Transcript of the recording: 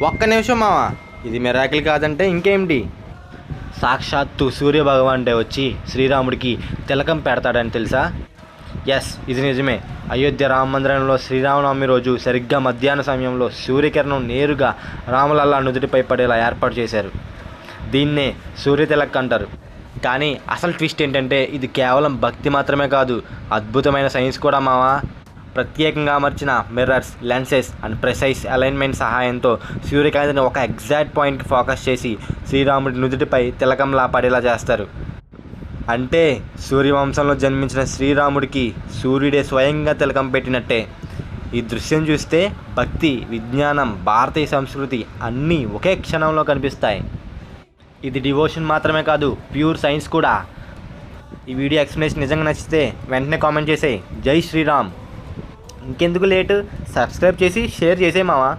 ఒక్క నిమిషం మావా, ఇది మిరాకిల్ కాదంటే ఇంకేమిటి? సాక్షాత్తు సూర్య భగవానుడే వచ్చి శ్రీరాముడికి తిలకం పెడతాడని తెలుసా? ఎస్, ఇది నిజమే. అయోధ్య రామ మందిరంలో శ్రీరామనవమి రోజు సరిగ్గా మధ్యాహ్న సమయంలో సూర్యకిరణం నేరుగా రాములల్లా నుదుటిపై పడేలా ఏర్పాటు చేశారు. దీన్నే సూర్య తిలక్ అంటారు. కానీ అసలు ట్విస్ట్ ఏంటంటే ఇది కేవలం భక్తి మాత్రమే కాదు, అద్భుతమైన సైన్స్ కూడా మావా. ప్రత్యేకంగా అమర్చిన మిర్రర్స్, లెన్సెస్ అండ్ ప్రెసైజ్ అలైన్మెంట్ సహాయంతో సూర్యకాంతిని ఒక ఎగ్జాక్ట్ పాయింట్కి ఫోకస్ చేసి శ్రీరాముడి నుదుటిపై తిలకంలా పడేలా చేస్తారు. అంటే సూర్యవంశంలో జన్మించిన శ్రీరాముడికి సూర్యుడే స్వయంగా తిలకం పెట్టినట్టే. ఈ దృశ్యం చూస్తే భక్తి, విజ్ఞానం, భారతీయ సంస్కృతి అన్నీ ఒకే క్షణంలో కనిపిస్తాయి. ఇది డివోషన్ మాత్రమే కాదు, ప్యూర్ సైన్స్ కూడా. ఈ వీడియో ఎక్స్ప్లెనేషన్ నిజంగా నచ్చితే వెంటనే కామెంట్ చేసేయి. జై శ్రీరామ్. ఇంకెందుకు లేటు, సబ్స్క్రైబ్ చేసి షేర్ చేసేయి మావా.